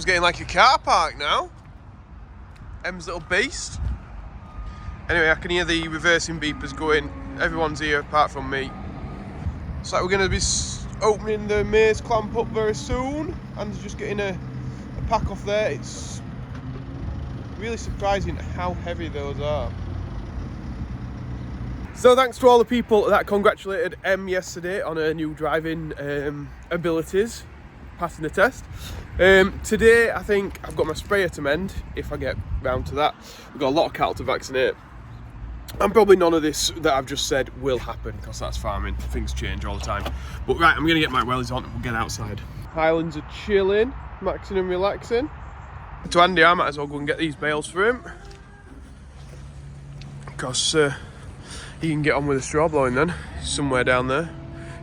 Cam's getting like a car park now. M's little beast. Anyway, I can hear the reversing beepers going. Everyone's here apart from me. It's like we're going to be opening the maize clamp up very soon. And just getting a pack off there. It's really surprising how heavy those are. So thanks to all the people that congratulated M yesterday on her new driving abilities, passing the test. Today I think I've got my sprayer to mend, if I get round to that. We've got a lot of cattle to vaccinate. And probably none of this that I've just said will happen, because that's farming, things change all the time. But right, I'm going to get my wellies on and we'll get outside. Highlands are chilling, maxing and relaxing. To Andy, I might as well go and get these bales for him, because he can get on with the straw blowing then. He's somewhere down there.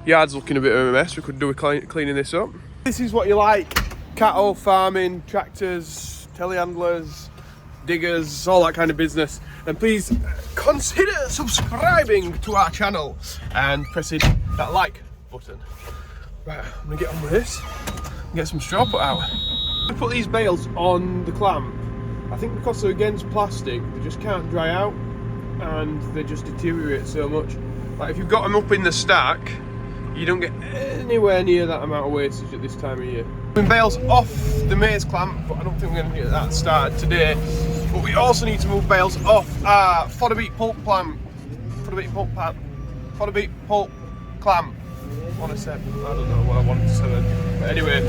Yard's looking a bit of a mess. We could do with cleaning this up. This is what you like. Cattle, farming, tractors, telehandlers, diggers, all that kind of business. And please consider subscribing to our channel and pressing that like button. Right, I'm gonna get on with this and get some straw put out. I put these bales on the clamp. I think because they're against plastic, they just can't dry out. And they just deteriorate so much. Like if you've got them up in the stack, you don't get anywhere near that amount of wastage at this time of year. Moving bales off the maize clamp, but I don't think we're going to get that started today. But we also need to move bales off our fodder beet pulp clamp. Fodder beet pulp clamp. Fodder beet pulp clamp. What I said, I don't know what I wanted to say then. But anyway,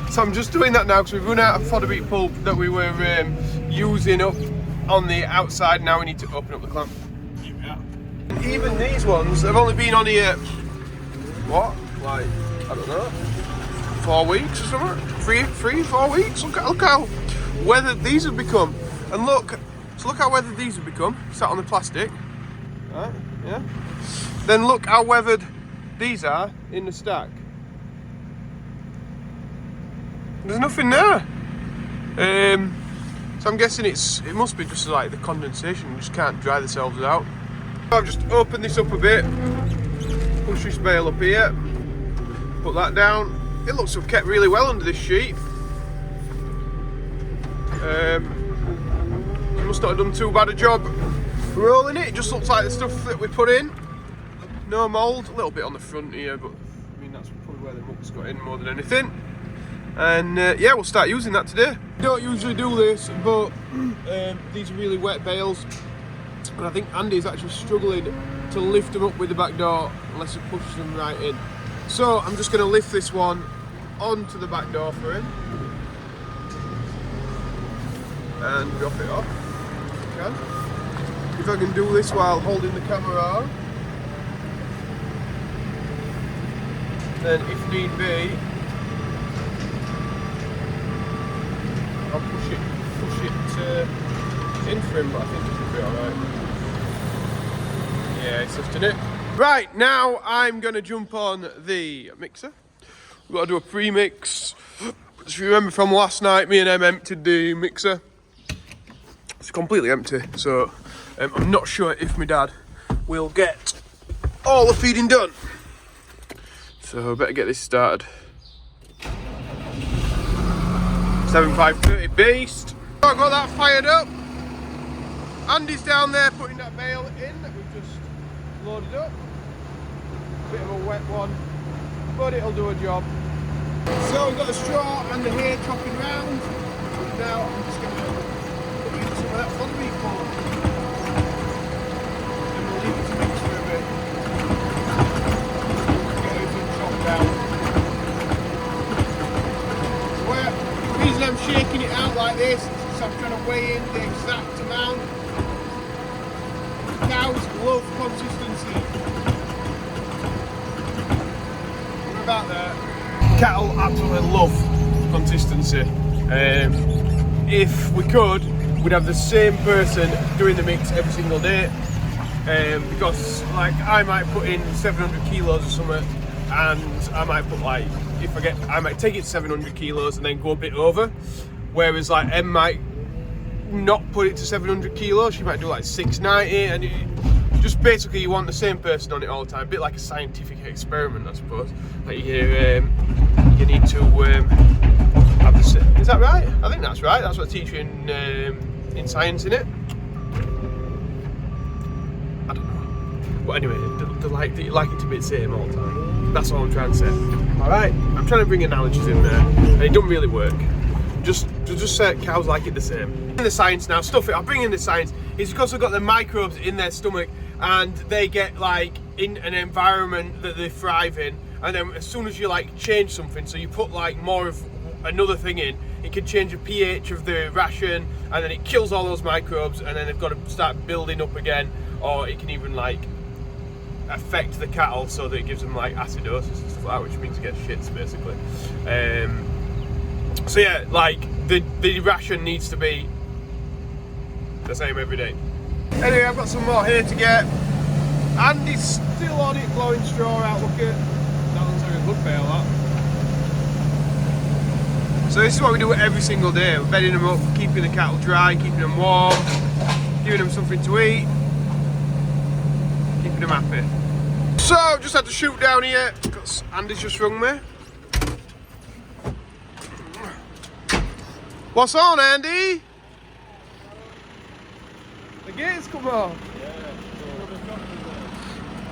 so I'm just doing that now because we've run out of fodder beet pulp that we were using up on the outside. Now we need to open up the clamp. Yeah. Even these ones have only been on here, what? Like, I don't know, 4 weeks or something? 4 weeks? Look how weathered these have become. And look how weathered these have become, sat on the plastic. Right, yeah. Then look how weathered these are in the stack. There's nothing there. So I'm guessing it must be just like the condensation, just can't dry themselves out. I've just opened this up a bit, push this bale up here, put that down. It looks to have kept really well under this sheet. Must not have done too bad a job rolling it. It just looks like the stuff that we put in. No mould, a little bit on the front here, but I mean that's probably where the muck's got in more than anything. And yeah, we'll start using that today. Don't usually do this, but these are really wet bales, and I think Andy's actually struggling to lift them up with the back door unless he pushes them right in. So I'm just going to lift this one onto the back door for him and drop it off if I can. If I can do this while holding the camera on, then if need be, I'll push it in for him, but I think it should be alright. Yeah, it's lifting it. Right, now I'm going to jump on the mixer. We've got to do a pre-mix. If you remember from last night, me and Em emptied the mixer. It's completely empty, so I'm not sure if my dad will get all the feeding done. So I better get this started. 7530 beast. I've got that fired up. Andy's down there putting that bale in that we've just loaded up. Bit of a wet one, but it'll do a job. So we've got the straw and the hay chopping round. Now I'm just going to put in some of that fodder beet pulp. And we'll leave it to mix for a bit. Get everything chopped down. The reason I'm shaking it out like this is I'm trying to weigh in the exact amount. Cows love consistency. We're about there. Cattle absolutely love consistency. If we could, we'd have the same person doing the mix every single day. Because like I might put in 700 kilos or something, and I might put like, I might take it 700 kilos and then go a bit over, whereas like Em might not put it to 700 kilos, she might do like 690, and just basically you want the same person on it all the time, a bit like a scientific experiment, I suppose. Like you need to have have the same. Is that right? I think that's right. That's what I teach you in science, innit? I don't know. But anyway, they like it to be the same all the time. That's all I'm trying to say. Alright, I'm trying to bring analogies in there, and it doesn't really work. Just say cows like it the same. In the science now, I'll bring in the science, is because they've got the microbes in their stomach, and they get like in an environment that they thrive in, and then as soon as you like change something, so you put like more of another thing in, it can change the pH of the ration, and then it kills all those microbes, and then they've got to start building up again, or it can even like affect the cattle so that it gives them like acidosis and stuff like that, which means it gets shits basically. So yeah, like the ration needs to be the same every day. Anyway, I've got some more here to get. Andy's still on it, blowing straw out. Look at that, looks like a good bale, that. So this is what we do every single day. We're bedding them up, keeping the cattle dry, keeping them warm, giving them something to eat, keeping them happy. So just had to shoot down here because Andy's just rung me. What's on, Andy? The gate's come off.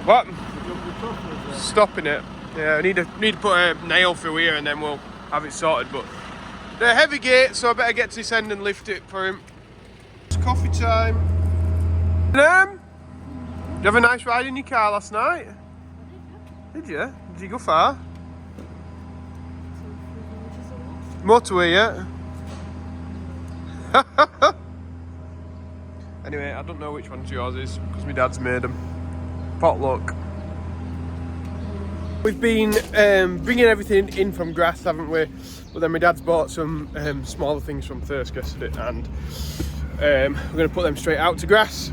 What? Stopping it. Yeah, I need to put a nail through here and then we'll have it sorted. But they're heavy gates, so I better get to this end and lift it for him. It's coffee time. Did you have a nice ride in your car last night? Did you? Did you go far? Motorway, yeah? Anyway, I don't know which one's yours is because my dad's made them. Potluck. We've been bringing everything in from grass, haven't we? But then my dad's bought some smaller things from Thirsk yesterday, and we're going to put them straight out to grass.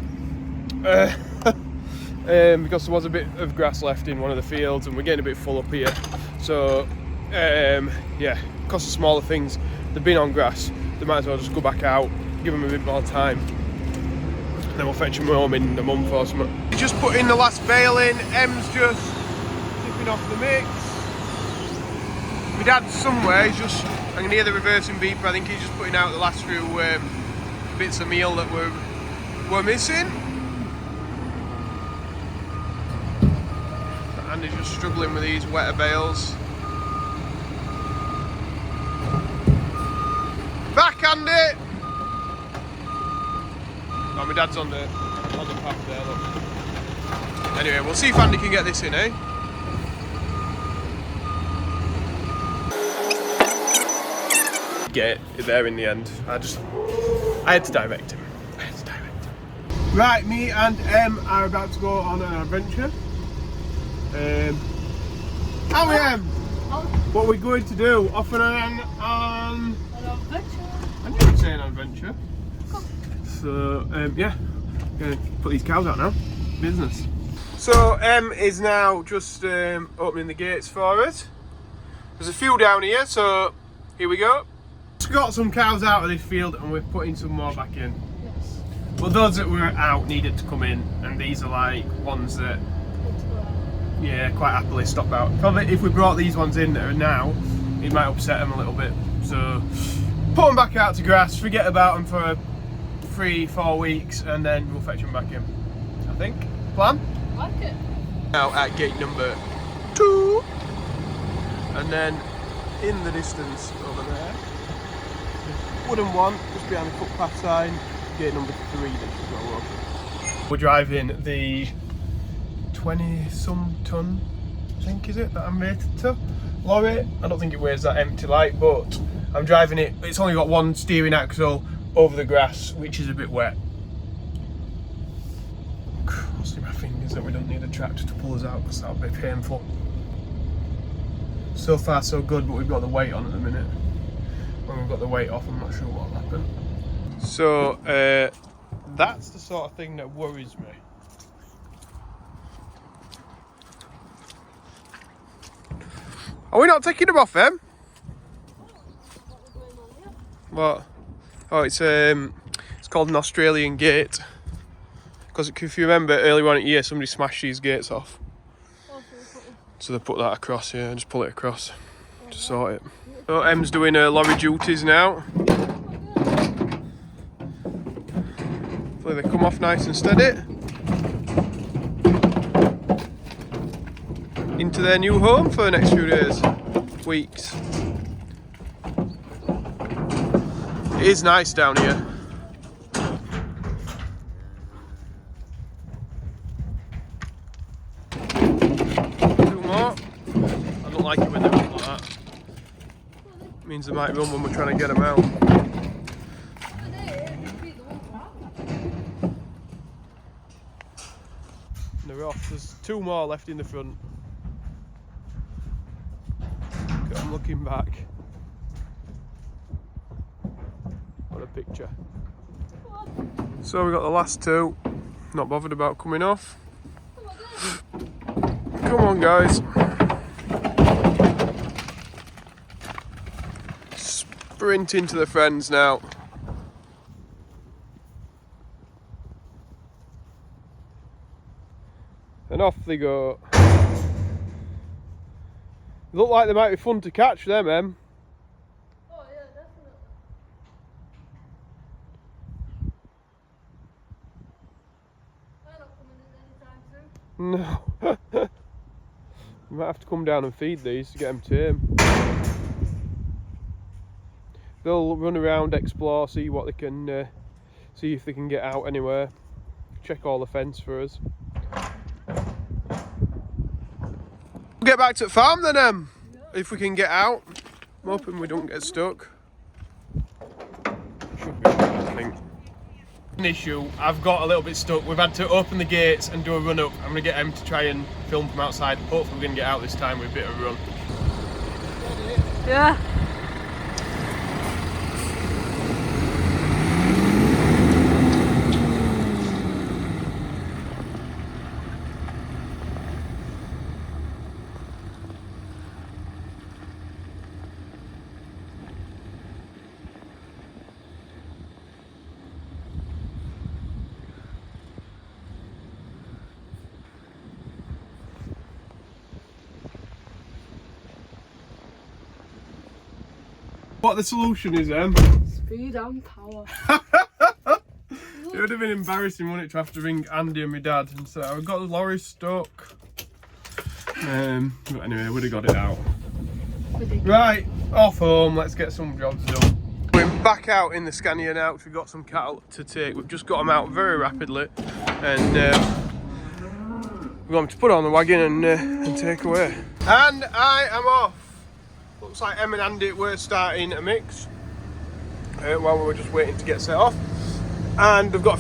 Because there was a bit of grass left in one of the fields and we're getting a bit full up here. So yeah, because of smaller things, they've been on grass, they might as well just go back out, give them a bit more time, and then we'll fetch them home in a month or something. We just put in the last bale in, Em's just tipping off the mix. My dad's somewhere, he's just, I can hear the reversing beeper, I think he's just putting out the last few bits of meal that we're missing. And he's just struggling with these wetter bales. Back, Andy! Oh, my dad's on the path there, look. Anyway, we'll see if Andy can get this in, eh? Get it there in the end. I had to direct him. Right, me and Em are about to go on an adventure. How we am? What we're going to do? Off on an adventure. I knew you'd say an adventure. So yeah, gonna put these cows out now. Business. So Em is now just opening the gates for us. There's a few down here, so here we go. Just got some cows out of this field and we're putting some more back in. Yes. But those that were out needed to come in, and these are like ones that, yeah, quite happily stop out. Probably if we brought these ones in that are now, it might upset them a little bit. So put them back out to grass, forget about them for 3-4 weeks, and then we'll fetch them back in. I think. Plan? I like it. Now at gate number 2, and then in the distance over there, wooden one just behind the footpath sign, gate number 3 that should go up. We're driving the 20-some ton, I think, is it, that I'm rated to? Lorry. I don't think it weighs that empty like, but I'm driving it. It's only got one steering axle over the grass, which is a bit wet. Crossing my fingers that we don't need a tractor to pull us out because that'll be painful. So far so good, but we've got the weight on at the minute. When we've got the weight off, I'm not sure what'll happen. So that's the sort of thing that worries me. Are we not taking them off them? What? Oh, it's called an Australian gate. Because if you remember earlier on in the year, somebody smashed these gates off. So they put that across here and just pull it across. to sort it. So Em's doing her lorry duties now. Hopefully they come off nice and steady. Into their new home for the next few days, weeks. It is nice down here. Two more. I don't like it when they run like that. It means they might run when we're trying to get them out. And they're off. There's two more left in the front. I'm looking back. What a picture. So we got the last two. Not bothered about coming off. Come on, guys. Sprint into the friends now. And off they go. Look like they might be fun to catch them, Em. Oh yeah, definitely. They're not coming in anytime soon. No. We might have to come down and feed these to get them tame. They'll run around, explore, see what they can, see if they can get out anywhere. Check all the fence for us. We'll get back to the farm then, Em. If we can get out. I'm hoping we don't get stuck. Should be fine, I think. An issue, I've got a little bit stuck. We've had to open the gates and do a run up. I'm going to get Em to try and film from outside. Hopefully we're going to get out this time with a bit of a run. Yeah. What the solution is, Em? Speed and power. It would have been embarrassing, wouldn't it, to have to ring Andy and my dad and say, I've got the lorry stuck. But anyway, I would have got it out. Right, off home, let's get some jobs done. We're back out in the Scania now because we've got some cattle to take. We've just got them out very rapidly and we're going to put on the wagon and take away. And I am off. Looks like Em and Andy were starting a mix while we were just waiting to get set off. And we've got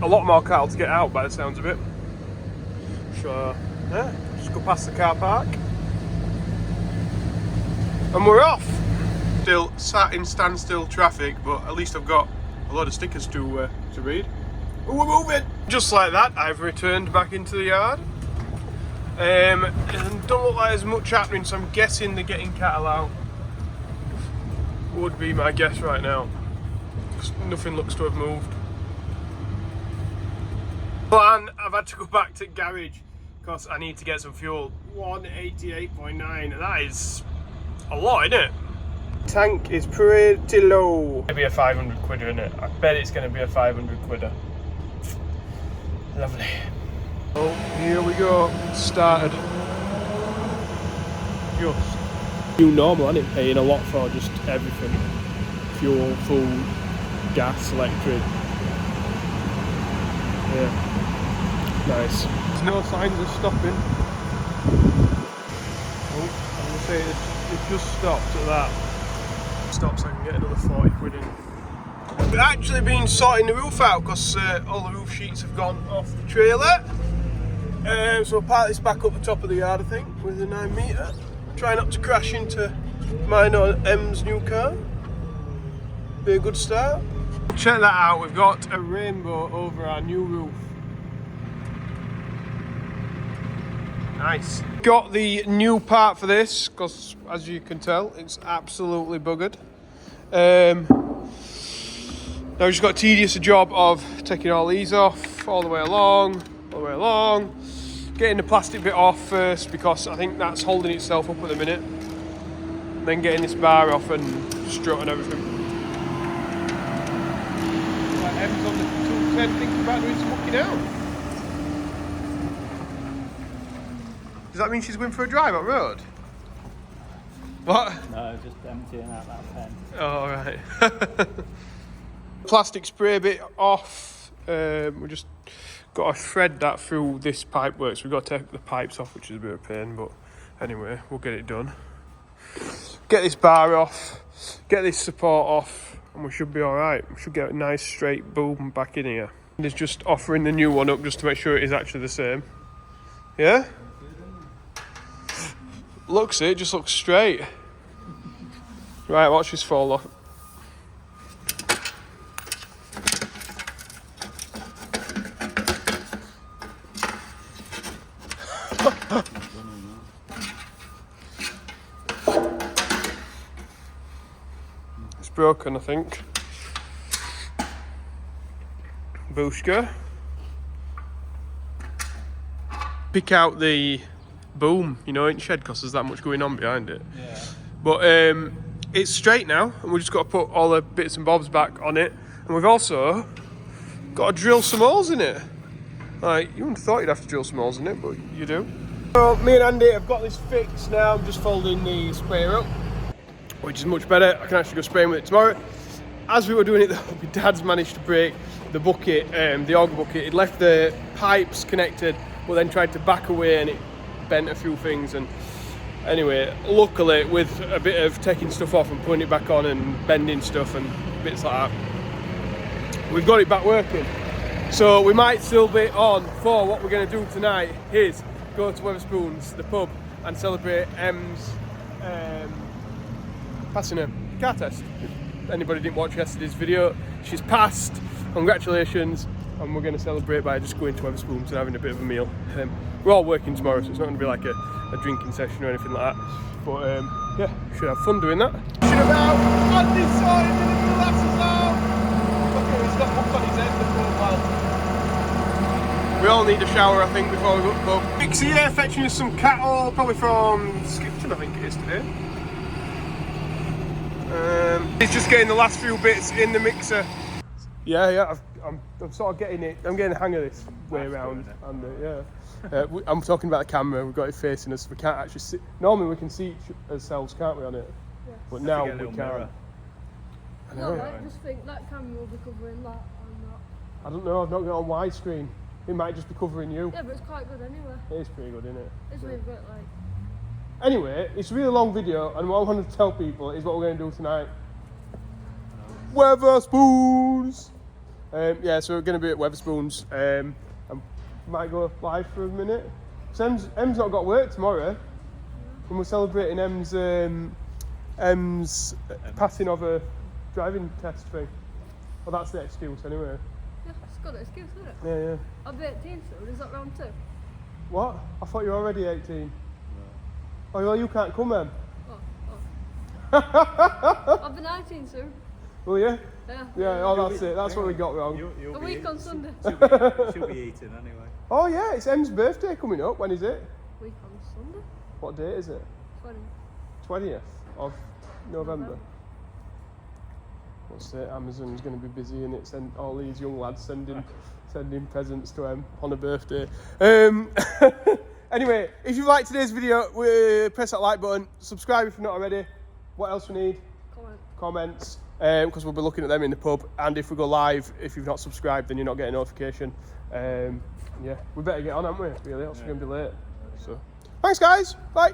a lot more cattle to get out by the sounds of it. So, yeah, just go past the car park. And we're off. Still sat in standstill traffic, but at least I've got a lot of stickers to read. Ooh, we're moving! Just like that, I've returned back into the yard. And don't look like there's much happening, so I'm guessing they're getting cattle out. Would be my guess right now. Nothing looks to have moved. And I've had to go back to garage because I need to get some fuel. 188.9, and that is a lot, isn't it? Tank is pretty low. Maybe a 500 quidder, isn't it? I bet it's going to be a 500 quidder. Lovely. Oh, here we go. Started. Just new normal, isn't it? Paying a lot for just everything. Fuel, food, gas, electric. Yeah. Nice. There's no signs of stopping. Oh, I'm going to say it just stopped at that. Stops, I can get another 40 quid in. We've actually been sorting the roof out because all the roof sheets have gone off the trailer. So we'll park this back up the top of the yard, I think, with a 9 metre. Try not to crash into mine or Em's new car. Be a good start. Check that out, we've got a rainbow over our new roof. Nice. Got the new part for this, because as you can tell, it's absolutely buggered. Now we've just got a tedious job of taking all these off, all the way along, getting the plastic bit off first, because I think that's holding itself up at the minute. then getting this bar off and strut and everything. Like Em's on the tool shed thinking about doing some mucking out. Does that mean she's going for a drive on road? What? No, just emptying out that pen. Oh, right. Plastic spray bit off. We just got to thread that through this pipe work, so we've got to take the pipes off, which is a bit of a pain, but anyway, we'll get it done. Get this bar off, get this support off, and we should be alright. We should get a nice straight boom back in here. And it's just offering the new one up just to make sure it is actually the same. Yeah? It just looks straight. Right, watch this fall off. It's broken, I think. Booshka. Pick out the boom, you know, in shed because there's that much going on behind it. Yeah. But it's straight now, and we just got to put all the bits and bobs back on it. And we've also got to drill some holes in it. Like, you wouldn't have thought you'd have to drill some holes in it, but you do. So me and Andy have got this fixed now. I'm just folding the sprayer up, which is much better. I can actually go spraying with it tomorrow. As we were doing it though, my dad's managed to break the bucket, the auger bucket. It left the pipes connected, but then tried to back away and it bent a few things. And anyway, luckily with a bit of taking stuff off and putting it back on and bending stuff and bits like that, we've got it back working. So we might still be on for what we're going to do tonight is go to Wetherspoons, the pub, and celebrate Em's passing a car test. If anybody didn't watch yesterday's video, she's passed, congratulations, and we're going to celebrate by just going to Wetherspoons and having a bit of a meal. We're all working tomorrow, so it's not going to be like a drinking session or anything like that, but yeah, should have fun doing that. Should have had this sorted in the glasses out. Okay, he's got muck on his head for a while. We all need a shower, I think, before we go to the pub. Mixer here, fetching us some cattle, probably from Skipton, I think it is today. He's just getting the last few bits in the mixer. Yeah, I'm sort of getting it. I'm getting the hang of this way around. And yeah, I'm talking about the camera. We've got it facing us. We can't actually see. Normally we can see ourselves, can't we, on it? Yeah. But now we can't. No, I just think that camera will be covering that and that. I don't know. I've not got it on widescreen. It might just be covering you. Yeah, but it's quite good anyway. It is pretty good, isn't it? It's really good, like. Anyway, it's a really long video, and what I want to tell people is what we're going to do tonight. Wetherspoons! Yeah, so we're going to be at Wetherspoons. I might go live for a minute. So Em's not got work tomorrow, and we're celebrating Em's passing of a driving test thing. Well, that's the excuse anyway. Yeah, it's a good excuse, isn't it? Yeah. I'll be 18 soon, is that round 2? What? I thought you were already 18. Oh, well, you can't come then. Oh. I'll be 19 soon. Will you? Yeah. Yeah, oh, that's it. That's what we got wrong. You'll A week on Sunday. She'll be eating anyway. Oh, yeah, it's Em's birthday coming up. When is it? Week on Sunday? What date is it? 20. 20th of November. What's it? Amazon's going to be busy and it's all these young lads sending presents to Em on her birthday. Anyway, if you liked today's video, press that like button, subscribe if you're not already. What else we need? Comments, because we'll be looking at them in the pub. And if we go live, if you've not subscribed, then you're not getting a notification. Yeah, we better get on, haven't we? Really, else we're going to be late. So, thanks guys, bye.